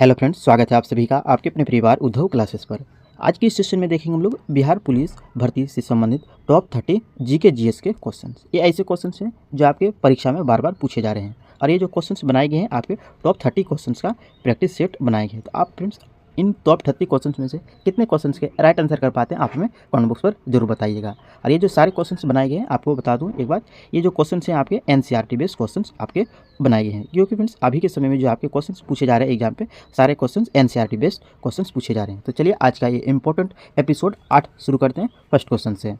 Hello friends, स्वागत है आप सभी का आपके अपने परिवार उद्धव क्लासेस पर। आज की इस सेशन में देखेंगे हम लोग बिहार पुलिस भर्ती से संबंधित टॉप 30 जीके जीएस के क्वेश्चंस। ये ऐसे क्वेश्चंस हैं जो आपके परीक्षा में बार बार पूछे जा रहे हैं और ये जो क्वेश्चंस बनाए गए हैं आपके टॉप 30 क्वेश्चंस का प्रैक्टिस सेट बनाए गए हैं। तो आप फ्रेंड्स इन टॉप 30 क्वेश्चंस में से कितने क्वेश्चंस के राइट आंसर कर पाते हैं आप हमें कमेंट बॉक्स पर जरूर बताइएगा। और ये जो सारे क्वेश्चंस बनाए गए हैं आपको बता दूं एक बात, ये जो क्वेश्चंस हैं आपके एनसीईआरटी बेस्ड क्वेश्चंस आपके बनाए गए हैं, क्योंकि फ्रेंड्स अभी के समय में जो आपके क्वेश्चंस पूछे जा रहे हैं एग्जाम पे सारे क्वेश्चंस एनसीईआरटी बेस्ड क्वेश्चंस पूछे जा रहे हैं। तो चलिए आज का ये इंपॉर्टेंट एपिसोड 8 शुरू करते हैं फर्स्ट क्वेश्चन से।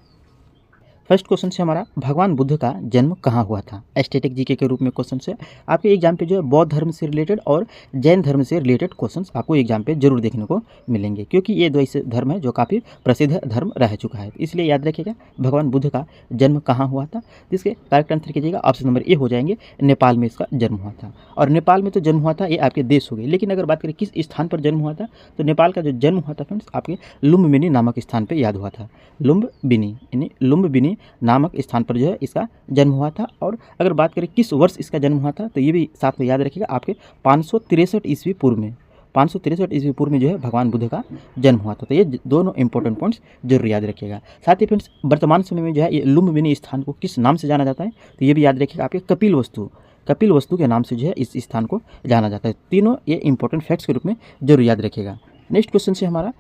फर्स्ट क्वेश्चन से हमारा भगवान बुद्ध का जन्म कहाँ हुआ था। स्टैटिक जीके के रूप में क्वेश्चन है आपके एग्जाम पे जो है बौद्ध धर्म से रिलेटेड और जैन धर्म से रिलेटेड क्वेश्चंस आपको एग्जाम पे जरूर देखने को मिलेंगे, क्योंकि ये दो ऐसे धर्म है जो काफ़ी प्रसिद्ध धर्म रह चुका है। इसलिए याद रखिएगा भगवान बुद्ध का जन्म कहाँ हुआ था। इसके करेक्ट आंसर कीजिएगा ऑप्शन नंबर ए हो जाएंगे, नेपाल में इसका जन्म हुआ था। और नेपाल में तो जन्म हुआ था ये आपके देश हो गए, लेकिन अगर बात करें किस स्थान पर जन्म हुआ था तो नेपाल का जो जन्म हुआ था फ्रेंड्स आपके लुम्बिनी नामक स्थान पर याद हुआ था। लुम्बिनी यानी लुम्बिनी नामक स्थान पर जो है इसका जन्म हुआ था। और अगर बात करें किस वर्ष इसका जन्म हुआ था तो ये भी साथ में याद रखिएगा आपके 563 ईस्वी पूर्व में, 563 ईस्वी पूर्व में जो है भगवान बुद्ध का जन्म हुआ था। तो ये दोनों इंपॉर्टेंट पॉइंट्स जरूर याद रखिएगा। साथ ही फ्रेंड्स वर्तमान समय में जो है ये लुम्बिनी स्थान को किस नाम से जाना जाता है तो ये भी याद रखिएगा आपके कपिल वस्तु के नाम से जो है इस स्थान को जाना जाता है। तीनों ये इंपॉर्टेंट फैक्ट्स के रूप में जरूर याद रखिएगा। नेक्स्ट क्वेश्चन से हमारा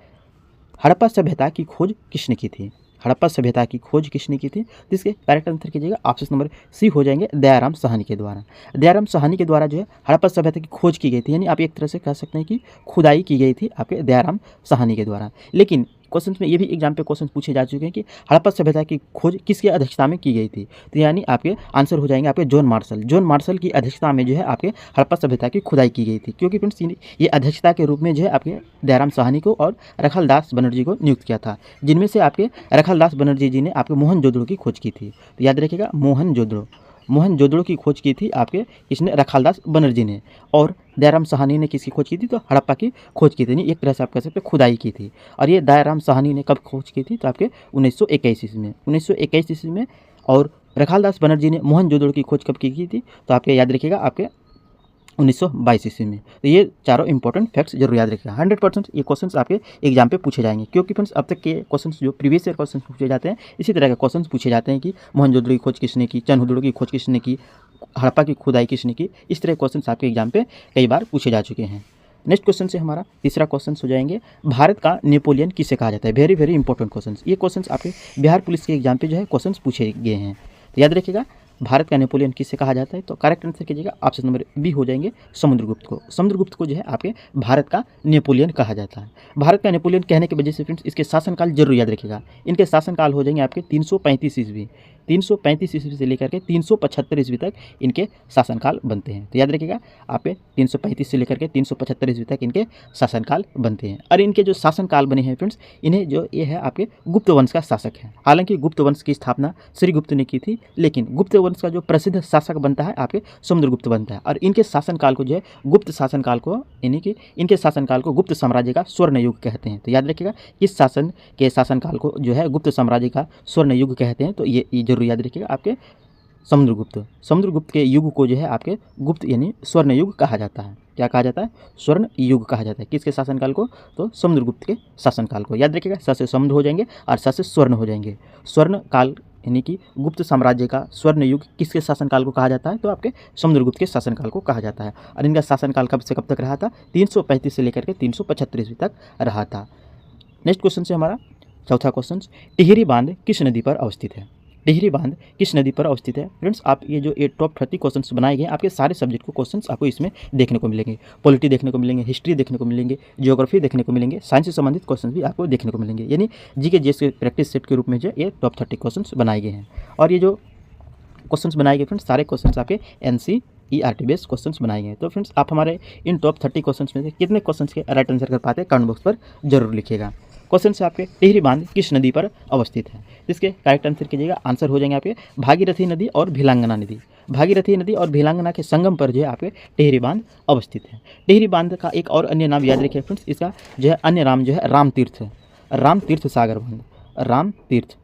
हड़प्पा सभ्यता की खोज किसने की थी। हड़प्पा सभ्यता की खोज किसने की थी तो इसके करेक्ट आंसर कीजिएगा ऑप्शन नंबर सी हो जाएंगे, दयाराम साहनी के द्वारा। दयाराम साहनी के द्वारा जो है हड़प्पा सभ्यता की खोज की गई थी, यानी आप एक तरह से कह सकते हैं कि खुदाई की गई थी आपके दयाराम साहनी के द्वारा। लेकिन क्वेश्चन में ये भी एग्जाम पे क्वेश्चन पूछे जा चुके हैं कि हड़प्पा सभ्यता की खोज किसकी अध्यक्षता में की गई थी। तो यानी आपके आंसर हो जाएंगे आपके जॉन मार्शल की अध्यक्षता में जो है आपके हड़प्पा सभ्यता की खुदाई की गई थी, क्योंकि फ्रेंड्स ये अध्यक्षता के रूप में जो है आपके दयाराम साहनी को और रखलदास बनर्जी को नियुक्त किया था, जिनमें से आपके रखलदास बनर्जी जी ने आपके मोहनजोदड़ो की खोज की थी। तो याद रखिएगा मोहनजोदड़ो की खोज की थी आपके इसने रखलदास बनर्जी ने, और दयाराम साहनी ने किसकी खोज की थी तो हड़प्पा की खोज की थी। एक तरह से आप कह सकते हैं खुदाई की थी। और ये दयाराम साहनी ने कब खोज की थी तो आपके 1921 ईस्वी में। और रखलदास बनर्जी ने मोहनजोदड़ो की खोज कब की थी तो आपके याद रखिएगा आपके 1922 ईस्वी में। तो ये चारों इंपॉर्टेंट फैक्ट्स जरूर याद रखिएगा। 100% ये क्वेश्चंस आपके एग्जाम पे पूछे जाएंगे, क्योंकि फ्रेंड्स अब तक के क्वेश्चंस जो प्रीवियस ईयर क्वेश्चंस पूछे जाते हैं इसी तरह के क्वेश्चंस पूछे जाते हैं कि मोहनजोदड़ो की खोज किसने की, चंद्रहुदड़ो की खोज किसने की, हड़प्पा की खुदाई किसने की। इस तरह क्वेश्चंस आपके एग्जाम पे कई बार पूछे जा चुके हैं। नेक्स्ट क्वेश्चन से हमारा तीसरा क्वेश्चन हो जाएंगे, भारत का नेपोलियन किसे कहा जाता है। Very very important question. ये क्वेश्चन आपके बिहार पुलिस के एग्जाम पे जो है क्वेश्चन पूछे गए हैं। तो याद रखिएगा भारत का नेपोलियन किसे कहा जाता है तो करेक्ट आंसर कीजिएगा ऑप्शन नंबर बी हो जाएंगे, समुद्रगुप्त को। समुद्रगुप्त को जो है आपके भारत का नेपोलियन कहा जाता है। भारत का नेपोलियन कहने की वजह से फ्रेंड्स इसके शासनकाल जरूर याद रखिएगा। इनके शासनकाल हो जाएंगे आपके 335 ईस्वी से लेकर के 375 ईस्वी तक इनके शासनकाल बनते हैं। तो याद रखिएगा आपके 335 से लेकर के 375 ईस्वी तक इनके शासनकाल बनते हैं। और इनके जो शासनकाल बने हैं फ्रेंड्स इन्हें जो ये है आपके गुप्त वंश का शासक है। हालांकि गुप्त वंश की स्थापना श्रीगुप्त ने की थी, लेकिन गुप्त वंश का जो प्रसिद्ध शासक बनता है आपके समुद्रगुप्त बनता है। और इनके शासनकाल को जो है गुप्त शासनकाल को यानी कि इनके शासनकाल को गुप्त साम्राज्य का स्वर्ण युग कहते हैं। तो याद रखिएगा इस शासनकाल को जो है गुप्त साम्राज्य का स्वर्ण युग कहते हैं। तो ये जरूर याद रखिएगा आपके समुद्रगुप्त के युग को जो है आपके गुप्त यानी स्वर्ण युग कहा जाता है। क्या कहा जाता है, स्वर्ण युग कहा जाता है। किसके शासनकाल को तो समुद्रगुप्त के शासनकाल को। याद रखिएगा स से समुद्र हो जाएंगे और स से स्वर्ण हो जाएंगे। स्वर्ण काल यानी कि गुप्त साम्राज्य का स्वर्ण युग किसके शासनकाल को कहा जाता है तो आपके समुद्रगुप्त के शासनकाल को कहा जाता है। और इनका शासनकाल कब से कब तक रहा था 335 से लेकर के 375 ईस्वी तक रहा था। नेक्स्ट क्वेश्चन से हमारा चौथा क्वेश्चन, टिहरी बांध किस नदी पर अवस्थित है। टिहरी बांध किस नदी पर अवस्थित है। फ्रेंड्स आप ये जो टॉप 30 क्वेश्चंस बनाए गए आपके सारे सब्जेक्ट को क्वेश्चंस आपको इसमें देखने को मिलेंगे। पॉलिटी देखने को मिलेंगे, हिस्ट्री देखने को मिलेंगे, ज्योग्राफी देखने को मिलेंगे, साइंस से संबंधित क्वेश्चन भी आपको देखने को मिलेंगे। यानी जीके जीएस के प्रैक्टिस सेट के रूप में जो ये टॉप 30 क्वेश्चन बनाए गए हैं। और ये जो क्वेश्चन बनाए गए फ्रेंड्स सारे क्वेश्चन आपके एनसीईआरटी बेस्ड क्वेश्चंस बनाए गए। तो फ्रेंड्स आप हमारे इन टॉप 30 क्वेश्चंस में से कितने क्वेश्चंस के राइट आंसर कर पाते हैं कमेंट बॉक्स पर जरूर लिखिएगा। क्वेश्चन से आपके टिहरी बांध किस नदी पर अवस्थित है। इसके करेक्ट आंसर कीजिएगा। आंसर हो जाएंगे आपके भागीरथी नदी और भिलांगना नदी। भागीरथी नदी और भिलांगना के संगम पर जो है आपके टिहरी बांध अवस्थित है। टिहरी बांध का एक और अन्य नाम याद रखिए फ्रेंड्स, इसका जो है अन्य नाम जो है रामतीर्थ सागर बांध।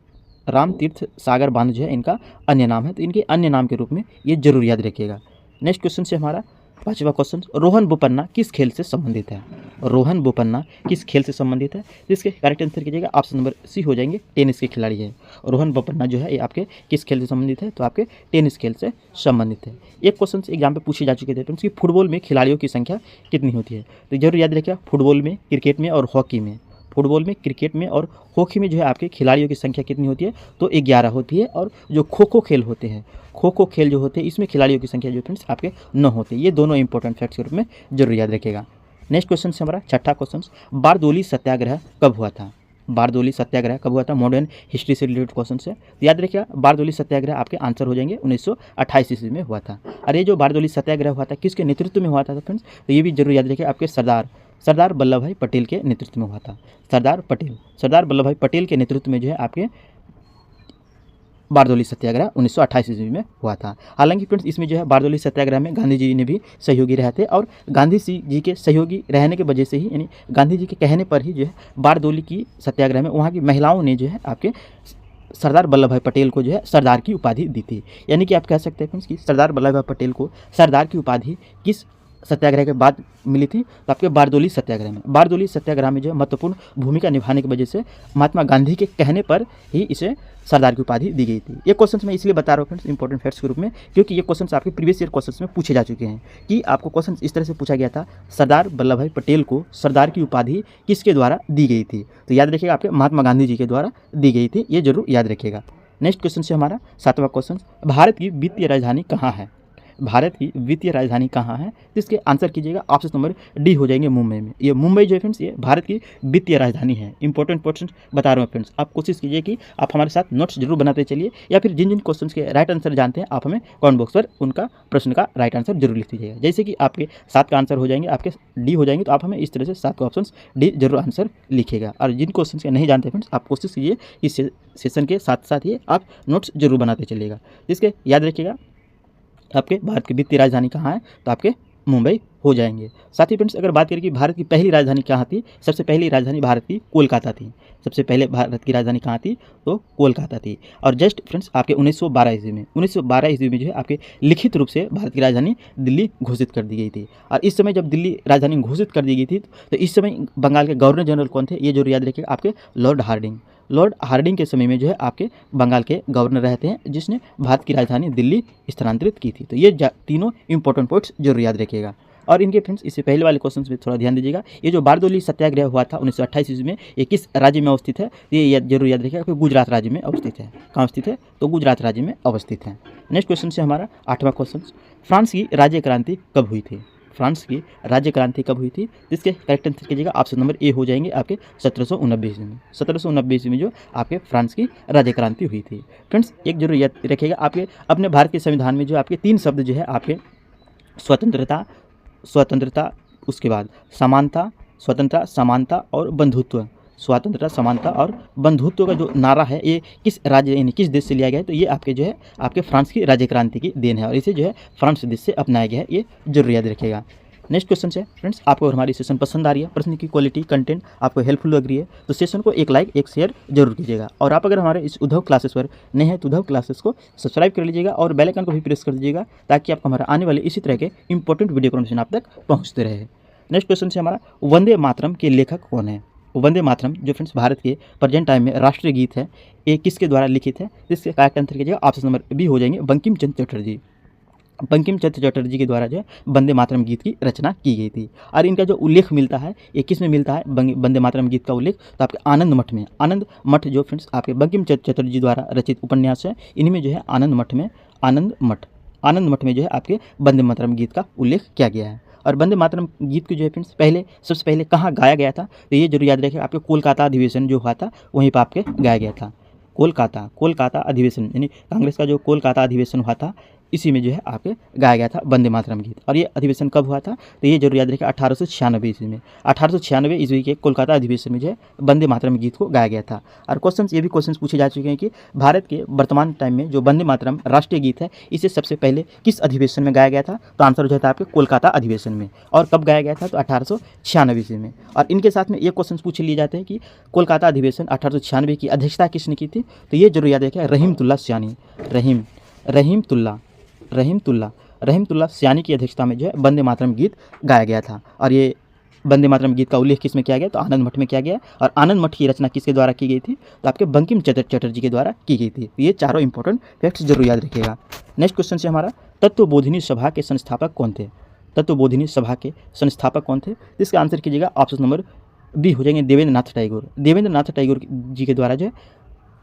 रामतीर्थ सागर बांध जो है इनका अन्य नाम है। तो इनके अन्य नाम के रूप में ये जरूर याद रखिएगा। नेक्स्ट क्वेश्चन से हमारा 5वां क्वेश्चन, रोहन बोपन्ना किस खेल से संबंधित है? रोहन बोपन्ना किस खेल से संबंधित है? इसके करेक्ट आंसर कीजिएगा, ऑप्शन नंबर सी हो जाएंगे, टेनिस के खिलाड़ी है। रोहन बोपन्ना जो है ये आपके किस खेल से संबंधित है? तो आपके टेनिस खेल से संबंधित है। एक क्वेश्चन एग्जाम पे पूछे जा चुके थे फ्रेंड्स कि फुटबॉल में खिलाड़ियों की संख्या कितनी होती है? तो जरूर याद रखिएगा, फुटबॉल में, क्रिकेट में और हॉकी में, फुटबॉल में, क्रिकेट में और हॉकी में जो है आपके खिलाड़ियों की संख्या कितनी होती है? तो 11 होती है। और जो खो खो खेल होते हैं, खो खो खेल जो होते हैं इसमें खिलाड़ियों की संख्या जो फ्रेंड्स आपके 9 होती है। ये दोनों इंपॉर्टेंट फैक्ट्स के रूप में जरूर याद रखिएगा। नेक्स्ट क्वेश्चन से हमारा छठा क्वेश्चन, बारदोली सत्याग्रह कब हुआ था? बारदोली सत्याग्रह कब हुआ था? मॉडर्न हिस्ट्री से रिलेटेड क्वेश्चन है, तो याद रखिएगा बारदोली सत्याग्रह आपके आंसर हो जाएंगे 1928 ईस्वी में हुआ था। और ये जो बारदोली सत्याग्रह हुआ था किसके नेतृत्व में हुआ था फ्रेंड्स? तो ये भी जरूर याद रखिएगा, आपके सरदार वल्लभ भाई पटेल के नेतृत्व में हुआ था। सरदार वल्लभ भाई पटेल के नेतृत्व में जो है आपके बारदोली सत्याग्रह 1928 ईस्वी में हुआ था। हालांकि फ्रेंड्स इसमें जो है बारदोली सत्याग्रह में गांधी जी ने भी सहयोगी रहे थे, और गांधी जी के सहयोगी रहने की वजह से ही, यानी गांधी जी के कहने पर ही जो है बारदोली की सत्याग्रह में वहाँ की महिलाओं ने जो है आपके सरदार वल्लभ भाई पटेल को जो है सरदार की उपाधि दी थी। यानी कि आप कह सकते हैं फ्रेंड्स कि सरदार वल्लभ भाई पटेल को सरदार की उपाधि किस सत्याग्रह के बाद मिली थी? तो आपके बारदोली सत्याग्रह में। बारदोली सत्याग्रह में जो महत्वपूर्ण भूमिका निभाने की वजह से महात्मा गांधी के कहने पर ही इसे सरदार की उपाधि दी गई थी। ये क्वेश्चन मैं इसलिए बता रहा हूँ फ्रेंड्स इंपॉर्टेंट फैक्ट्स के रूप में, क्योंकि ये क्वेश्चन आपके प्रीवियस ईयर क्वेश्चन में पूछे जा चुके हैं कि आपको क्वेश्चन इस तरह से पूछा गया था, सरदार वल्लभ भाई पटेल को सरदार की उपाधि किसके द्वारा दी गई थी? तो याद रखिएगा, आपके महात्मा गांधी जी के द्वारा दी गई थी। ये जरूर याद रखिएगा। नेक्स्ट क्वेश्चन से हमारा 7वां क्वेश्चन, भारत की वित्तीय राजधानी कहाँ है? भारत की वित्तीय राजधानी कहाँ है? इसके आंसर कीजिएगा, ऑप्शन नंबर डी हो जाएंगे मुंबई में। ये मुंबई जो है फ्रेंड्स ये भारत की वित्तीय राजधानी है। इंपॉर्टेंट क्वेश्चन बता रहा हूँ फ्रेंड्स, आप कोशिश कीजिए कि आप हमारे साथ नोट्स जरूर बनाते चलिए, या फिर जिन जिन क्वेश्चन के राइट आंसर जानते हैं आप हमें कमेंट बॉक्स पर उनका प्रश्न का राइट आंसर जरूर लिख दीजिएगा। जैसे कि आपके 7 का आंसर हो जाएंगे, आपके डी हो जाएंगे, तो आप हमें इस तरह से 7 का ऑप्शन डी जरूर आंसर लिखिएगा। और जिन क्वेश्चन के नहीं जानते फ्रेंड्स आप कोशिश कीजिए इस सेशन के साथ साथ ही आप नोट्स जरूर बनाते चलिएगा। इसके याद रखिएगा, आपके भारत की वित्तीय राजधानी कहाँ है? तो आपके मुंबई हो जाएंगे। साथ ही फ्रेंड्स अगर बात करें कि भारत की पहली राजधानी कहाँ थी, सबसे पहली राजधानी भारत की कोलकाता थी। सबसे पहले भारत की राजधानी कहाँ थी? तो कोलकाता थी। और जस्ट फ्रेंड्स आपके 1912 ईस्वी में जो है आपके लिखित रूप से भारत की राजधानी दिल्ली घोषित कर दी गई थी। और इस समय जब दिल्ली राजधानी घोषित कर दी गई थी तो इस समय बंगाल के गवर्नर जनरल कौन थे? ये जरूर याद रखिएगा, आपके लॉर्ड हार्डिंग के समय में जो है आपके बंगाल के गवर्नर रहते हैं, जिसने भारत की राजधानी दिल्ली स्थानांतरित की थी। तो ये तीनों इंपॉर्टेंट पॉइंट्स जरूर याद रखिएगा। और इनके फ्रेंड्स इससे पहले वाले क्वेश्चन में थोड़ा ध्यान दीजिएगा, ये जो बारदोली सत्याग्रह हुआ था 1928 ईस्वी में, ये किस राज्य में अवस्थित है? ये जरूर याद रखिएगा, गुजरात राज्य में अवस्थित है। कहाँ अवस्थित है? तो गुजरात राज्य में अवस्थित है। नेक्स्ट क्वेश्चन से हमारा 8वां क्वेश्चन, फ्रांस की राज्य क्रांति कब हुई थी? फ्रांस की राज्य क्रांति कब हुई थी? जिसके करेक्ट आंसर कीजिएगा, ऑप्शन नंबर ए हो जाएंगे आपके 1789 ईस्वी में। 1789 ईस्वी में जो आपके फ्रांस की राज्य क्रांति हुई थी। फ्रेंड्स एक जरूर याद रखिएगा, आपके अपने भारत के संविधान में जो आपके 3 शब्द जो है आपके स्वतंत्रता, उसके बाद स्वतंत्रता, समानता और बंधुत्व। स्वतंत्रता, समानता और बंधुत्व का जो नारा है ये किस राज्य यानी किस देश से लिया गया है? तो ये आपके जो है आपके फ्रांस की राज्य क्रांति की देन है, और इसे जो है फ्रांस देश से अपनाया गया है। ये जरूर याद रखिएगा। नेक्स्ट क्वेश्चन है फ्रेंड्स, आपको अगर हमारी सेशन पसंद आ रही है, प्रश्न की क्वालिटी, कंटेंट आपको हेल्पफुल लग रही है, तो सेशन को एक लाइक एक शेयर जरूर कीजिएगा। और आप अगर हमारे इस उद्धव क्लासेस पर नए हैं तो उद्धव क्लासेस को सब्सक्राइब कर लीजिएगा और बेल आइकन को भी प्रेस कर दीजिएगा, ताकि आपको हमारा आने वाले इसी तरह के इंपॉर्टेंट वीडियो इन्फॉर्मेशन आप तक पहुँचते रहे। नेक्स्ट क्वेश्चन से हमारा, वंदे मातरम के लेखक कौन है? वंदे मातरम जो फ्रेंड्स भारत के प्रेजेंट टाइम में राष्ट्रीय गीत है, ये किसके द्वारा लिखित है? जिसके करेक्ट आंसर कीजिएगा, ऑप्शन नंबर बी हो जाएंगे बंकिम चंद्र चटर्जी। बंकिम चंद्र चटर्जी के द्वारा जो है वंदे मातरम गीत की रचना की गई थी। और इनका जो उल्लेख मिलता है ये किस में मिलता है? वंदे मातरम गीत का उल्लेख तो आपके आनंद मठ में। आनंद मठ जो फ्रेंड्स आपके बंकिम चंद्र चटर्जी द्वारा रचित उपन्यास है, इन्हीं में जो है आनंद मठ में जो है आपके वंदे मातरम गीत का उल्लेख किया गया है। और वंदे मातरम गीत को जो है फ्रेंड्स सबसे पहले कहाँ गाया गया था? तो ये जरूर याद रखिए, आपके कोलकाता अधिवेशन जो हुआ था वहीं पर आपके गाया गया था। कोलकाता अधिवेशन, यानी कांग्रेस का जो कोलकाता अधिवेशन हुआ था, इसी में जो है आपके गाया गया था वंदे मातरम गीत। और ये अधिवेशन कब हुआ था? तो ये जरूर याद रखिए 1896 ईस्वी में। 1896 ईस्वी के कोलकाता अधिवेशन में जो है वंदे मातरम गीत को गाया गया था। और ये भी क्वेश्चन पूछे जा चुके हैं कि भारत के वर्तमान टाइम में जो वंदे मातरम राष्ट्रीय गीत है, इसे सबसे पहले किस अधिवेशन में गाया गया था? तो आंसर हो जाता है आपके कोलकाता अधिवेशन में। और कब गाया गया था? तो 1896 ईस्वी में। और इनके साथ में ये क्वेश्चन पूछ लिए जाते हैं कि कोलकाता अधिवेशन 1896 की अध्यक्षता किसने की थी? तो ये जरूर याद रखिए रहीमतुल्लाह सयानी। रहीमतुल्लाह रहमतुल्लाह सियानी की अध्यक्षता में जो है वंदे मातरम गीत गाया गया था। और ये वंदे मातरम गीत का उल्लेख किस में किया गया, तो आनंद मठ में किया गया। और आनंद मठ की रचना किसके द्वारा की गई थी, तो आपके बंकिम चंद्र चटर्जी के द्वारा की गई थी। ये चारों इंपॉर्टेंट फैक्ट्स जरूर याद रखिएगा। नेक्स्ट क्वेश्चन से हमारा, तत्वबोधिनी सभा के संस्थापक कौन थे। तत्वबोधिनी सभा के संस्थापक कौन थे, इसका आंसर कीजिएगा ऑप्शन नंबर बी हो जाएंगे देवेंद्र नाथ टैगोर। देवेंद्र नाथ टैगोर जी के द्वारा जो है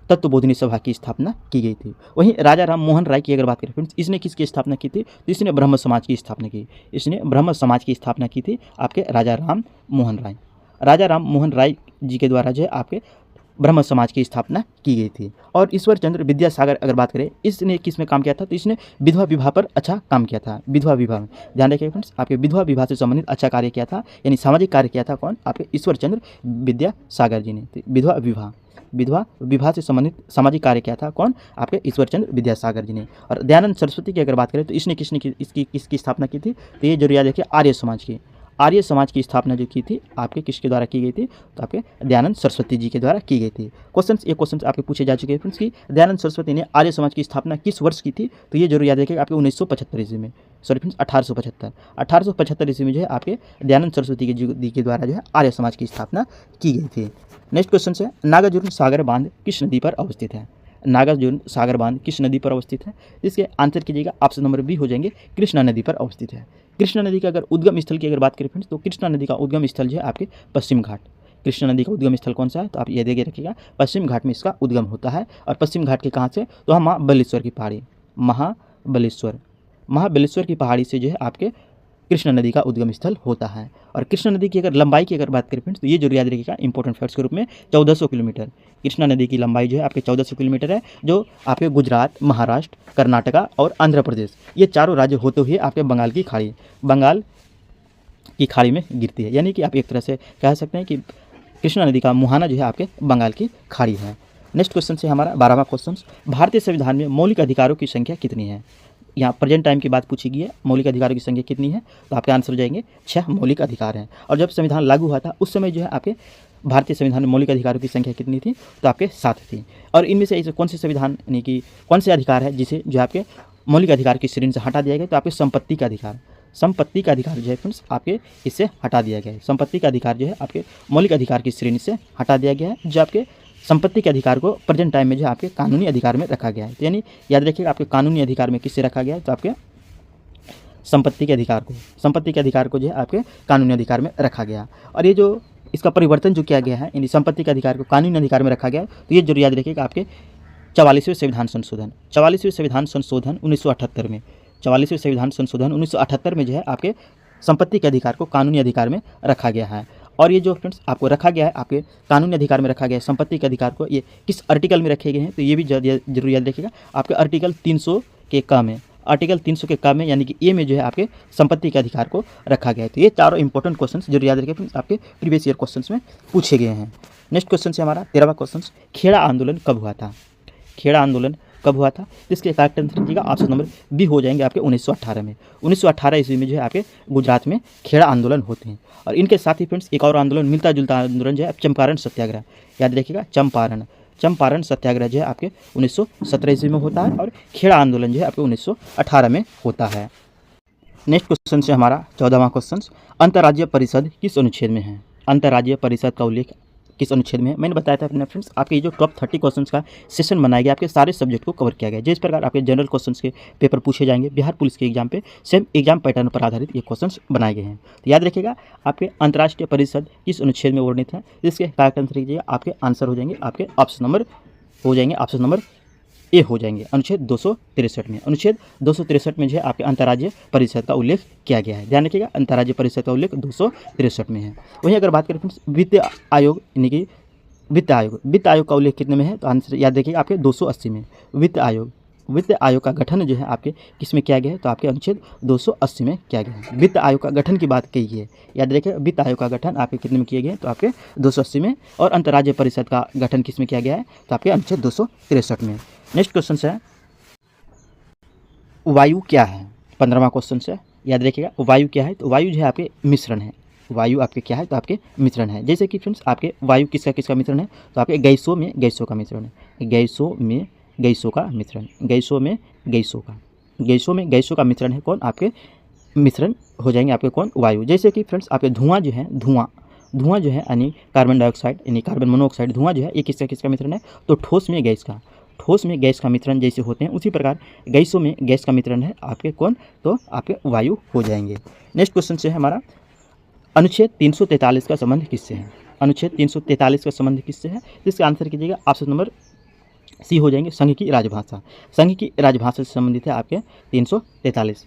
तत्वबोधिनी सभा की स्थापना की गई थी। वहीं राजा राम मोहन राय की अगर बात करें फ्रेंड्स, इसने किसकी स्थापना की थी, तो इसने ब्रह्म समाज की स्थापना की। इसने ब्रह्म समाज की स्थापना की थी आपके राजा राम मोहन राय। राजा राम मोहन राय जी के द्वारा जो है आपके ब्रह्म समाज की स्थापना की गई थी। और ईश्वर चंद्र विद्यासागर अगर बात करें, इसने किस में काम किया था, तो इसने विधवा विवाह पर अच्छा काम किया था। विधवा विवाह में ध्यान रखिए फ्रेंड्स, आपके विधवा विवाह से संबंधित अच्छा कार्य किया था, यानी सामाजिक कार्य किया था कौन, आपके ईश्वर चंद्र विद्यासागर जी ने। तो विधवा विवाह से संबंधित सामाजिक कार्य किया था कौन, आपके ईश्वर चंद्र विद्यासागर जी ने। और दयानंद सरस्वती की अगर बात करें, तो इसने किसकी स्थापना की थी, तो ये जरूर याद रखिए आर्य समाज की स्थापना जो की थी आपके किसके द्वारा की गई थी, तो आपके दयानंद सरस्वती जी के द्वारा की गई थी। ये क्वेश्चन आपके पूछे जा चुके हैं फ्रेंड्स कि दयानंद सरस्वती ने आर्य समाज की स्थापना किस वर्ष की थी, तो ये जरूर याद रखिएगा आपके 1975 ईस्वी में, सॉरी फ्रेंड्स 1875 ईस्वी में जो है आपके दयानंद सरस्वती जी के द्वारा जो है आर्य समाज की स्थापना की गई थी। नेक्स्ट क्वेश्चन है, नागार्जुन सागर बांध किस नदी पर अवस्थित है। नागार्जुन सागर बांध किस नदी पर अवस्थित है, इसके आंसर कीजिएगा ऑप्शन नंबर बी हो जाएंगे कृष्णा नदी पर अवस्थित है। कृष्णा नदी का अगर उद्गम स्थल की अगर बात करें फ्रेंड्स, तो कृष्णा नदी का उद्गम स्थल जो है आपके पश्चिम घाट। कृष्णा नदी का उद्गम स्थल कौन सा है, तो आप ये देखे रखिएगा पश्चिम घाट में इसका उद्गम होता है। और पश्चिम घाट के कहाँ से, तो हम महाबलेश्वर की पहाड़ी, महाबलेश्वर की पहाड़ी से जो है आपके कृष्णा नदी का उद्गम स्थल होता है। और कृष्णा नदी की अगर लंबाई की अगर बात करें फ्रेंड्स, तो ये जरूर याद रखिएगा इंपॉर्टेंट फैक्ट्स के रूप में 1400 किलोमीटर। कृष्णा नदी की लंबाई जो है आपके 1400 किलोमीटर है, जो आपके गुजरात, महाराष्ट्र, कर्नाटका और आंध्र प्रदेश, ये चारों राज्य होते हुए आपके बंगाल की खाड़ी में गिरती है। यानी कि आप एक तरह से कह सकते हैं कि कृष्णा नदी का मुहाना जो है आपके बंगाल की खाड़ी है। नेक्स्ट क्वेश्चन से हमारा 12वां क्वेश्चन, भारतीय संविधान में मौलिक अधिकारों की संख्या कितनी है। यहाँ प्रेजेंट टाइम की बात पूछी गई है, मौलिक अधिकारों की संख्या कितनी है, तो आपके आंसर हो जाएंगे 6 मौलिक अधिकार हैं। और जब संविधान लागू हुआ था उस समय जो है आपके भारतीय संविधान में मौलिक अधिकारों की संख्या कितनी थी, तो आपके 7 थी। और इनमें से कौन से संविधान यानी कि कौन से अधिकार है जिसे जो आपके मौलिक अधिकार की श्रेणी से हटा दिया गया, तो आपके संपत्ति का अधिकार जो है फ्रेंड्स आपके इससे हटा दिया गया है। संपत्ति का अधिकार जो है आपके मौलिक अधिकार की श्रेणी से हटा दिया गया है, जो आपके संपत्ति के अधिकार को प्रेजेंट टाइम में जो आपके कानूनी अधिकार में रखा गया है। तो यानी याद रखिएगा आपके कानूनी अधिकार में किससे रखा गया है, तो आपके संपत्ति के अधिकार को जो है आपके कानूनी अधिकार में रखा गया। और ये जो इसका परिवर्तन जो किया गया है, यानी संपत्ति के अधिकार को कानूनी अधिकार में रखा गया है, तो ये जरूर याद रखिएगा आपके 44वें संविधान संशोधन 1978 में 44वें संविधान संशोधन 1978 में जो है आपके संपत्ति के अधिकार को कानूनी अधिकार में रखा गया है। और ये जो फ्रेंड्स आपको रखा गया है आपके कानूनी अधिकार में रखा गया है संपत्ति के अधिकार को, ये किस आर्टिकल में रखे गए हैं, तो ये भी जरूर याद रखिएगा आपके आर्टिकल 300 के क में, यानी कि ए में जो है आपके संपत्ति के अधिकार को रखा गया है। तो ये चारों इंपॉर्टेंट क्वेश्चन जरूर याद रखिए फ्रेंड्स, आपके प्रीवियस ईयर क्वेश्चन में पूछे गए हैं। नेक्स्ट क्वेश्चन से हमारा 13वां क्वेश्चन, खेड़ा आंदोलन कब हुआ था। इसके करेक्ट आंसर दीजिएगा ऑप्शन नंबर बी हो जाएंगे आपके 1918 में। 1918 ईस्वी में जो है आपके गुजरात में खेड़ा आंदोलन होते हैं। और इनके साथ ही फ्रेंड्स एक और आंदोलन मिलता जुलता आंदोलन जो है चंपारण सत्याग्रह, याद रखिएगा चंपारण सत्याग्रह जो है आपके 1917 ईस्वी में होता है। और खेड़ा आंदोलन जो है आपके 1918 में होता है। नेक्स्ट क्वेश्चन से हमारा 14वां क्वेश्चन, अंतर्राज्यीय परिषद किस अनुच्छेद में है। अंतर्राज्यीय परिषद का उल्लेख किस अनुच्छेद में है, मैंने बताया था अपने फ्रेंड्स आपके जो टॉप 30 क्वेश्चंस का सेशन बनाया गया, आपके सारे सब्जेक्ट को कवर किया गया। जिस प्रकार आपके जनरल क्वेश्चंस के पेपर पूछे जाएंगे बिहार पुलिस के एग्जाम पे, सेम एग्जाम पैटर्न पर आधारित ये क्वेश्चंस बनाए गए हैं। तो याद रखिएगा आपके अंतर्राष्ट्रीय परिषद किस अनुच्छेद में वर्णित है, इसके करेक्ट आंसर कीजिएगा आपके आंसर हो जाएंगे आपके ऑप्शन नंबर ए हो जाएंगे अनुच्छेद 263 में। अनुच्छेद 263 में जो है आपके अंतर्राज्यीय परिषद का उल्लेख किया गया है। ध्यान रखिएगा अंतर्राज्यीय परिषद का उल्लेख 263 में है। वहीं अगर बात करें फ्रेंड्स वित्त आयोग यानी कि वित्त आयोग का उल्लेख कितने में है, तो आंसर याद रखिएगा आपके 280 में। वित्त आयोग का गठन जो है आपके किस में किया गया है, तो आपके अनुच्छेद 280 में किया गया है। वित्त आयोग का गठन की बात कही है, याद रखिए वित्त आयोग का गठन आपके कितने में किया गया है, तो आपके 280 में। और अंतर्राज्यीय परिषद का गठन किस में किया गया है, तो आपके अनुच्छेद 263 में। नेक्स्ट क्वेश्चन है वायु क्या है। 15वां क्वेश्चन से याद रखिएगा वायु क्या है, तो वायु जो है आपके मिश्रण है। वायु आपके क्या है, तो आपके मिश्रण है। जैसे कि फ्रेंड्स आपके वायु किसका मिश्रण है, तो आपके गैसों में गैसों का मिश्रण है। गैसों में गैसों का। गैसों में गैसों का मिश्रण है कौन, आपके मिश्रण हो जाएंगे आपके कौन, वायु। जैसे कि फ्रेंड्स आपके धुआं जो है, धुआं जो है यानी कार्बन डाइऑक्साइड यानी कार्बन मोनोऑक्साइड, धुआं जो है ये किसका मिश्रण है, तो ठोस में गैस का मिश्रण जैसे होते हैं उसी प्रकार गैसों में गैस का मिश्रण है आपके कौन, तो आपके वायु हो जाएंगे। नेक्स्ट क्वेश्चन से है हमारा, अनुच्छेद 343 का संबंध किससे है, अनुच्छेद 343 का संबंध किससे है, इसका आंसर कीजिएगा ऑप्शन नंबर सी हो जाएंगे, संघ की राजभाषा। संघ की राजभाषा से संबंधित है आपके 343।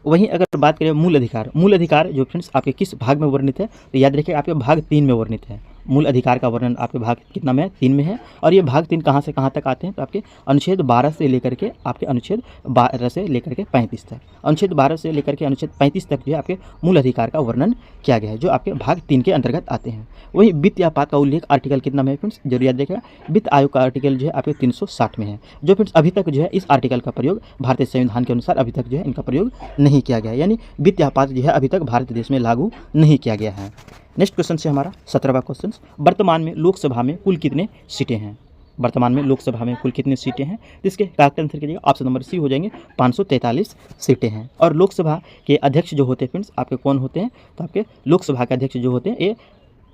वहीं अगर बात करें मूल अधिकार जो फ्रेंड्स आपके किस भाग में वर्णित है, तो याद रखिए आपके भाग 3 में वर्णित है। मूल अधिकार का वर्णन आपके भाग कितना में है, 3 में है। और ये भाग 3 कहाँ से कहाँ तक आते हैं, तो आपके अनुच्छेद 12 से लेकर के आपके अनुच्छेद 12 से लेकर के 35 तक, अनुच्छेद 12 से लेकर के अनुच्छेद 35 तक जो है आपके मूल अधिकार का वर्णन किया गया है, जो आपके भाग 3 के अंतर्गत आते हैं। वही वित्त या पात का उल्लेख आर्टिकल कितना में है फ्रेंड्स, जरूर याद रखिएगा, वित्त आयोग का आर्टिकल जो है आपके 360 में है। जो फ्रेंड्स अभी तक जो है इस आर्टिकल का प्रयोग भारतीय संविधान के अनुसार अभी तक जो है इनका प्रयोग नहीं किया गया है, यानी वित्त या पात जो है अभी तक भारत देश में लागू नहीं किया गया है। नेक्स्ट क्वेश्चन से हमारा 17वां क्वेश्चन, वर्तमान में लोकसभा में कुल कितने सीटें हैं, वर्तमान में लोकसभा में कुल कितने सीटें हैं, इसके करेक्ट आंसर कीजिएगा ऑप्शन नंबर सी हो जाएंगे, 543 सीटें हैं। और लोकसभा के अध्यक्ष जो होते हैं फ्रेंड्स आपके कौन होते हैं, तो आपके लोकसभा के अध्यक्ष जो होते हैं ये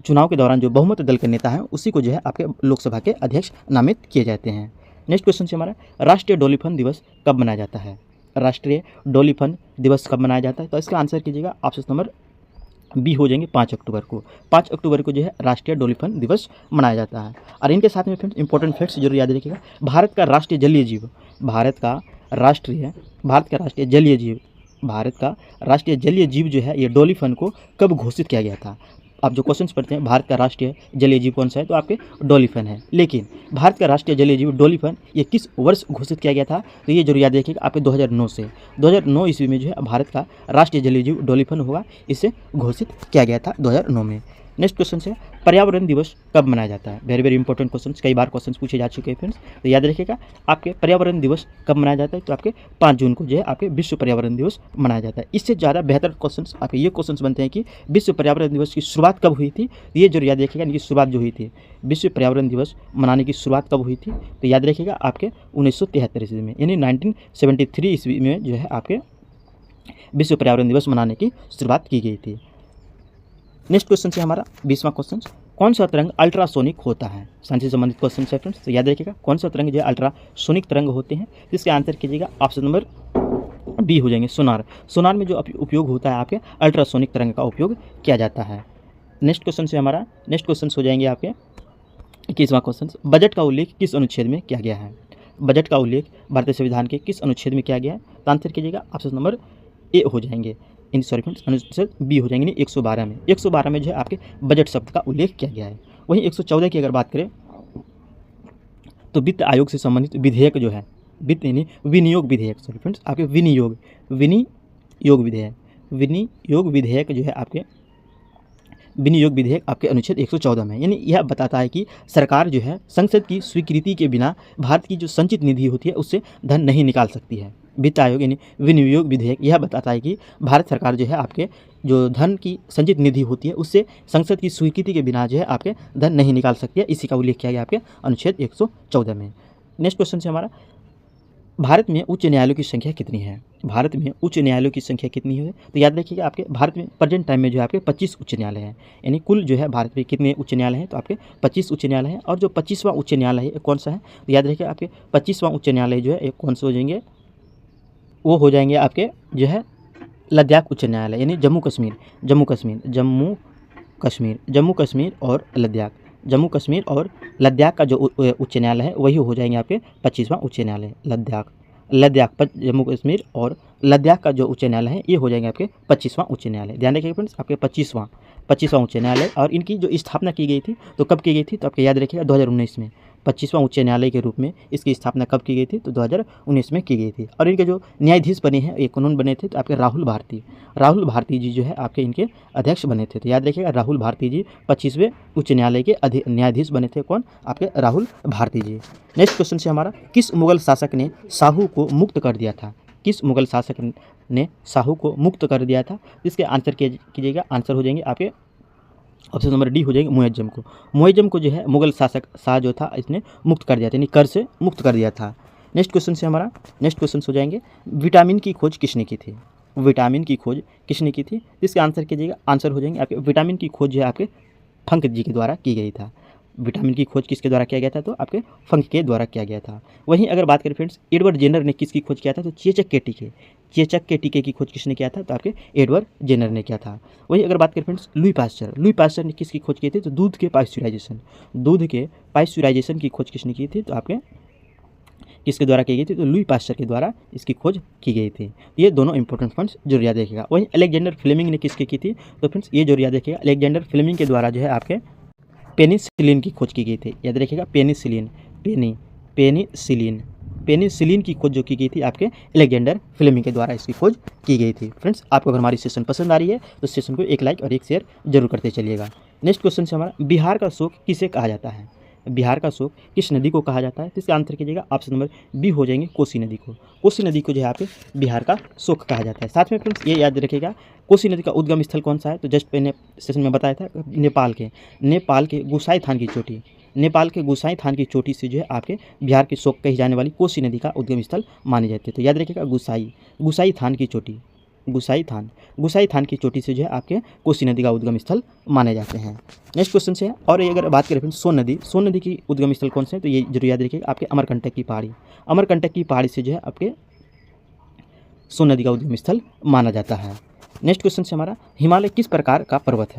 चुनाव के दौरान जो बहुमत दल के नेता हैं उसी को जो है आपके लोकसभा के अध्यक्ष नामित किए जाते हैं। नेक्स्ट क्वेश्चन से हमारा, राष्ट्रीय डोलीफन दिवस कब मनाया जाता है, राष्ट्रीय डोलीफन दिवस कब मनाया जाता है, तो इसका आंसर कीजिएगा ऑप्शन नंबर बी हो जाएंगे 5 अक्टूबर को। 5 अक्टूबर को जो है राष्ट्रीय डोलीफन दिवस मनाया जाता है। और इनके साथ में फ्रेंड्स इंपॉर्टेंट फैक्ट्स जरूर याद रखिएगा, भारत का राष्ट्रीय जलीय जीव, भारत का राष्ट्रीय जलीय जीव जो है ये डोलीफन को कब घोषित किया गया था। आप जो क्वेश्चंस पढ़ते हैं भारत का राष्ट्रीय जलीय जीव कौन सा है, तो आपके डोलीफन है। लेकिन भारत का राष्ट्रीय जलीय जीव डोलीफन ये किस वर्ष घोषित किया गया था, तो ये जरूर याद रखिएगा आपके 2009 से 2009 ईस्वी में जो है भारत का राष्ट्रीय जलीय जीव डोलीफन हुआ, इसे घोषित किया गया था 2009 में। नेक्स्ट क्वेश्चन है, पर्यावरण दिवस कब मनाया जाता है, वेरी वेरी इंपॉर्टेंट क्वेश्चन, कई बार क्वेश्चन पूछे जा चुके हैं फ्रेंड्स, तो याद रखिएगा आपके पर्यावरण दिवस कब मनाया जाता है, तो आपके 5 जून को जो है आपके विश्व पर्यावरण दिवस मनाया जाता है। इससे ज़्यादा बेहतर क्वेश्चंस आपके ये क्वेश्चंस बनते हैं कि विश्व पर्यावरण दिवस की शुरुआत कब हुई थी, तो ये जरूर याद रखिएगा, इनकी शुरुआत जो हुई थी विश्व पर्यावरण दिवस मनाने की शुरुआत कब हुई थी, तो याद रखिएगा आपके 1973 ईस्वी में, यानी 1973 ईस्वी में जो है आपके विश्व पर्यावरण दिवस मनाने की शुरुआत की गई थी। नेक्स्ट क्वेश्चन से हमारा 20वां क्वेश्चन, कौन सा तरंग अल्ट्रासोनिक होता है, साइंस से संबंधित क्वेश्चन है फ्रेंड्स, तो याद रखिएगा कौन सा तरंग जो है अल्ट्रासोनिक तरंग होते हैं, इसके आंसर कीजिएगा ऑप्शन नंबर बी हो जाएंगे, सोनार। सोनार में जो उपयोग होता है आपके अल्ट्रासोनिक तरंग का उपयोग किया जाता है। नेक्स्ट क्वेश्चन हो जाएंगे आपके 21वां क्वेश्चन, बजट का उल्लेख किस अनुच्छेद में किया गया है, बजट का उल्लेख भारतीय संविधान के किस अनुच्छेद में किया गया है, तो आंसर कीजिएगा ऑप्शन नंबर ए हो जाएंगे, अनुच्छेद बी हो जाएंगे 112 में। 112 में जो है आपके बजट शब्द का उल्लेख किया गया है। वहीं 114 की अगर बात करें तो वित्त आयोग से संबंधित विधेयक जो है, वित्त यानी विनियोग विधेयक, सॉरी फ्रेंड्स आपके विनियोग विधेयक जो है आपके विनियोग विधेयक आपके अनुच्छेद 114 में, यानी यह बताता है कि सरकार जो है संसद की स्वीकृति के बिना भारत की जो संचित निधि होती है उससे धन नहीं निकाल सकती है। वित्त आयोग यानी विनियोग विधेयक यह बताता है कि भारत सरकार जो है आपके जो धन की संचित निधि होती है उससे संसद की स्वीकृति के बिना जो है आपके धन नहीं निकाल सकती है, इसी का उल्लेख किया गया आपके अनुच्छेद 114 में। नेक्स्ट क्वेश्चन से हमारा, भारत में उच्च न्यायालयों की संख्या कितनी है, भारत में उच्च न्यायालयों की संख्या कितनी है, तो याद रखिएगा आपके भारत में प्रेजेंट टाइम में जो है आपके 25 उच्च न्यायालय हैं, यानी कुल जो है भारत में कितने उच्च न्यायालय हैं, तो आपके 25 उच्च न्यायालय हैं। और जो 25वां उच्च न्यायालय है कौन सा है, तो याद रखिए आपके 25वां उच्च न्यायालय जो है एक कौन से हो जाएंगे, वो हो जाएंगे आपके जो है लद्दाख उच्च न्यायालय, यानी जम्मू कश्मीर और लद्दाख, जम्मू कश्मीर और लद्दाख का जो उच्च न्यायालय है वही हो जाएंगे आपके 25वां उच्च न्यायालय। लद्दाख जम्मू कश्मीर और लद्दाख का जो उच्च न्यायालय है ये हो जाएंगे आपके 25वां उच्च न्यायालय। ध्यान रखिएगा फ्रेंड्स आपके 25वां उच्च न्यायालय। और इनकी जो स्थापना की गई थी तो कब की गई थी, तो आपके याद रखिएगा 2019 में 25वां उच्च न्यायालय के रूप में इसकी स्थापना कब की गई थी, तो 2019 में की गई थी। और इनके जो न्यायाधीश बने हैं ये कानून बने थे तो आपके राहुल भारती जी जो है आपके इनके अध्यक्ष बने थे। तो याद रखिएगा राहुल भारती जी 25वें उच्च न्यायालय के न्यायाधीश बने थे, कौन, आपके राहुल भारती जी। नेक्स्ट क्वेश्चन से हमारा, किस मुगल शासक ने साहू को मुक्त कर दिया था, किस मुगल शासक ने साहू को मुक्त कर दिया था, इसके आंसर कीजिएगा, आंसर हो जाएंगे आपके ऑप्शन नंबर डी हो जाएगी मुअज्जम को जो है मुगल शासक शाह जो था इसने मुक्त कर दिया था, यानी कर से मुक्त कर दिया था। नेक्स्ट क्वेश्चन से हमारा नेक्स्ट क्वेश्चन हो जाएंगे, विटामिन की खोज किसने की थी? विटामिन की खोज किसने की थी? इसका आंसर कीजिएगा, आंसर हो जाएंगे आपके विटामिन की खोज जो है आपके फंक जी के द्वारा की गई था। विटामिन की खोज किसके द्वारा किया गया था? तो आपके फंक के द्वारा किया गया था। वहीं अगर बात करें फ्रेंड्स, एडवर्ड जेनर ने किसकी खोज किया था? तो चेचक के टीके, चेचक के टीके की खोज किसने किया था? तो आपके एडवर्ड जेनर ने किया था। वहीं अगर बात करें फ्रेंड्स, लुई पास्चर ने किसकी खोज की थी? तो दूध के पास्चुराइजेशन की खोज किसने की थी? तो आपके किसके द्वारा की गई थी? तो लुई पास्चर के द्वारा इसकी खोज की गई थी। ये दोनों इंपॉर्टेंट पॉइंट्स जरूर याद रखिएगा। वहीं अलेक्जेंडर फ्लेमिंग ने किसकी की थी? तो फ्रेंड्स ये जरूर याद रखिएगा, अलेक्जेंडर फ्लेमिंग के द्वारा जो है आपके पेनिसिलिन की खोज की गई थी। याद रखिएगा, पेनिसिलिन की खोज जो की गई थी आपके अलेक्जेंडर फ्लेमिंग के द्वारा इसकी खोज की गई थी। फ्रेंड्स, आपको अगर हमारी सेशन पसंद आ रही है तो सेशन को एक लाइक और एक शेयर जरूर करते चलिएगा। नेक्स्ट क्वेश्चन से हमारा, बिहार का शोक किसे कहा जाता है? बिहार का शोक किस नदी को कहा जाता है? तो इसका आंसर कीजिएगा, ऑप्शन नंबर बी हो जाएंगे कोसी नदी को। कोसी नदी को जो है पे बिहार का शोक कहा जाता है। साथ में फ्रेंड्स ये याद रखिएगा, कोसी नदी का उद्गम स्थल कौन सा है? तो जस्ट मैंने सेशन में बताया था, नेपाल के गुसाई थान की चोटी से जो है आपके बिहार के शोक कही जाने वाली कोसी नदी का उद्गम स्थल माने जाते हैं। तो याद रखिएगा, गुसाई थान की चोटी से जो है आपके कोसी नदी का उद्गम स्थल माने जाते हैं। नेक्स्ट क्वेश्चन से है, और ये अगर बात करें फ्रेंड्स, सोन नदी की उद्गम स्थल कौन से हैं? तो ये जरूर याद रखिएगा, आपके अमरकंटक की पहाड़ी से जो है आपके सोन नदी का उद्गम स्थल माना जाता है। नेक्स्ट क्वेश्चन से हमारा, हिमालय किस प्रकार का पर्वत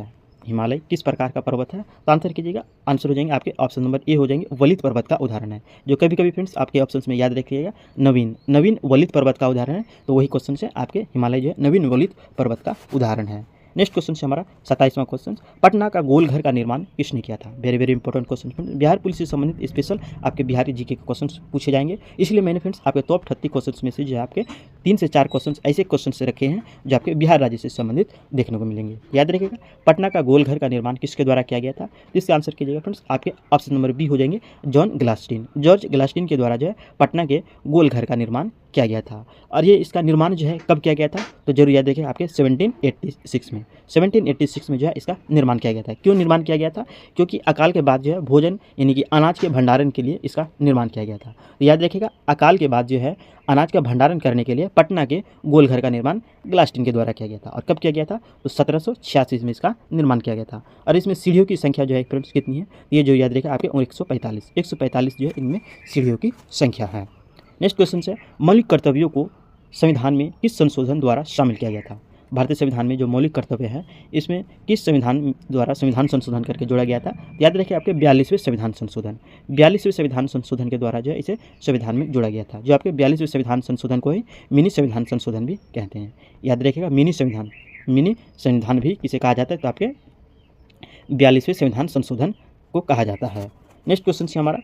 है? तो आंसर कीजिएगा, आंसर हो जाएंगे आपके ऑप्शन नंबर ए हो जाएंगे, वलित पर्वत का उदाहरण है। जो कभी कभी फ्रेंड्स आपके ऑप्शंस में याद रखिएगा, नवीन वलित पर्वत का उदाहरण है। तो वही क्वेश्चन से आपके हिमालय जो है नवीन वलित पर्वत का उदाहरण है। नेक्स्ट क्वेश्चन से हमारा 27वां क्वेश्चन, पटना का गोल घर का निर्माण किसने किया था? Very very important question. Bihar police से संबंधित स्पेशल आपके बिहारी जीके के क्वेश्चन पूछे जाएंगे, इसलिए मैंने फ्रेंड्स आपके टॉप 30 क्वेश्चन में से जो है आपके 3 से 4 क्वेश्चन ऐसे क्वेश्चन से रखे हैं जो आपके बिहार राज्य से संबंधित देखने को मिलेंगे। याद रखिएगा, पटना का गोल घर का निर्माण किसके द्वारा किया गया था? इसका आंसर कीजिएगा फ्रेंड्स, आपके ऑप्शन नंबर बी हो जाएंगे, जॉर्ज ग्लास्टिन के द्वारा जो है पटना के गोल घर का निर्माण किया गया था। और ये इसका निर्माण जो है कब किया गया था? तो जरूर याद रखिए, आपके 1786 में जो है इसका निर्माण किया गया था। क्यों निर्माण किया गया था? क्योंकि अकाल के बाद जो है भोजन यानी कि अनाज के भंडारण के लिए इसका निर्माण किया गया था। तो याद रखिएगा, अकाल के बाद जो है अनाज का भंडारण करने के लिए पटना के गोल घर का निर्माण ग्लास्टिन के द्वारा किया गया था। और कब किया गया था? तो 1786 में इसका निर्माण किया गया था। और इसमें सीढ़ियों की संख्या जो है फ्रेंड्स कितनी है? ये जो याद रखिएगा आपके 145 जो है इनमें सीढ़ियों की संख्या है। नेक्स्ट क्वेश्चन है, मौलिक कर्तव्यों को संविधान में किस संशोधन द्वारा शामिल किया गया था? भारतीय संविधान में जो मौलिक कर्तव्य है इसमें किस संविधान द्वारा संविधान संशोधन करके जोड़ा गया था? याद रखिए, आपके 42वें संविधान संशोधन के द्वारा जो है इसे संविधान में जोड़ा गया था। जो आपके 42वें संविधान संशोधन को ही मिनी संविधान संशोधन भी कहते हैं। याद रखिएगा, मिनी संविधान भी किसे कहा जाता है? तो आपके 42वें संविधान संशोधन को कहा जाता है। नेक्स्ट क्वेश्चन से हमारा,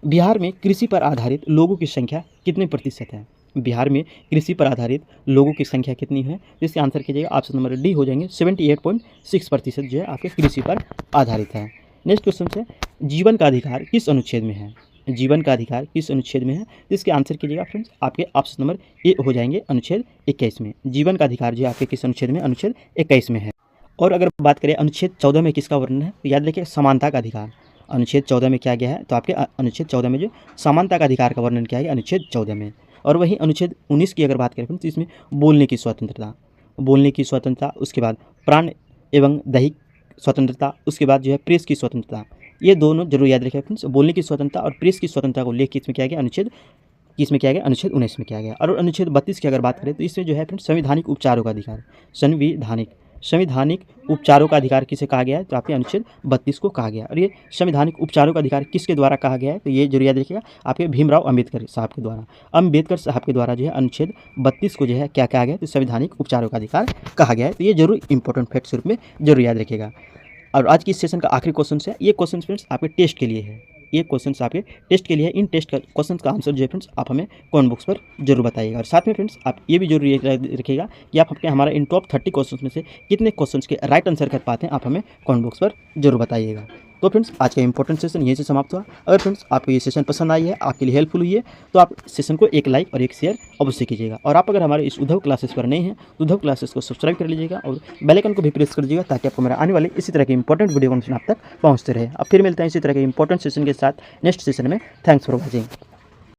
बिहार में कृषि पर आधारित लोगों की संख्या कितने प्रतिशत है? बिहार में कृषि पर आधारित लोगों की संख्या कितनी है? इसके आंसर कीजिएगा, ऑप्शन नंबर डी हो जाएंगे, 78.6% जो है आपके कृषि पर आधारित है। नेक्स्ट क्वेश्चन से, जीवन का अधिकार किस अनुच्छेद में है? इसके आंसर कीजिएगा फ्रेंड्स, आपके ऑप्शन नंबर ए हो जाएंगे, अनुच्छेद 21 में। जीवन का अधिकार जो आपके किस अनुच्छेद में? अनुच्छेद 21 में है। और अगर बात करें अनुच्छेद 14 में किसका वर्णन है? तो याद रखिए, समानता का अधिकार अनुच्छेद 14 में क्या गया है? तो आपके अनुच्छेद 14 में जो समानता का अधिकार का वर्णन किया गया अनुच्छेद 14 में। और वहीं अनुच्छेद 19 की अगर बात करें तो इसमें बोलने की स्वतंत्रता, उसके बाद प्राण एवं दैहिक स्वतंत्रता, उसके बाद जो है प्रेस की स्वतंत्रता, ये दोनों जरूर याद रखें फ्रेंड्स। बोलने की स्वतंत्रता और प्रेस की स्वतंत्रता को लेकर इसमें क्या गया? अनुच्छेद 19 में किया गया। और अनुच्छेद 32 की अगर बात करें तो इसमें जो है फ्रेंड्स संवैधानिक उपचारों का अधिकार, संवैधानिक उपचारों का अधिकार किसे कहा गया है? तो आपके अनुच्छेद 32 को कहा गया। और ये संवैधानिक उपचारों का अधिकार किसके द्वारा कहा गया है? तो ये जरूर याद रखिएगा, आपके भीमराव अम्बेडकर साहब के द्वारा जो है अनुच्छेद 32 को जो है क्या कहा गया? तो संवैधानिक उपचारों का अधिकार कहा गया है। तो ये जरूर इंपॉर्टेंट फैक्ट्स के रूप में जरूर याद रखिएगा। और आज की इस सेशन का आखिरी क्वेश्चन है, ये क्वेश्चन फ्रेंड्स आपके टेस्ट के लिए है। इन टेस्ट का क्वेश्चन का आंसर जो है फ्रेंड्स आप हमें कमेंट बॉक्स पर जरूर बताइएगा। और साथ में फ्रेंड्स आप ये भी जरूर रखिएगा कि आप अपने हमारा इन टॉप 30 क्वेश्चन में से कितने क्वेश्चन के राइट आंसर कर पाते हैं, आप हमें कमेंट बॉक्स पर जरूर बताइएगा। तो फ्रेंड्स आज का इंपॉर्टेंट सेशन यहीं से समाप्त हुआ। अगर फ्रेंड्स आपको ये सेशन पसंद आई है, आपके लिए हेल्पफुल हुई है, तो आप सेशन को एक लाइक और एक शेयर अवश्य कीजिएगा। और आप अगर हमारे इस उद्धव क्लासेस पर नए हैं तो उद्धव क्लासेस को सब्सक्राइब कर लीजिएगा और बेल आइकन को भी प्रेस कर दीजिएगा, ताकि आपको मेरा आने वाले इसी तरह के इंपॉर्टेंट वीडियो आप तक पहुँचते रहे। अब फिर मिलते हैं इसी तरह के इंपॉर्टेंट सेशन के साथ नेक्स्ट सेशन में। Thanks for watching.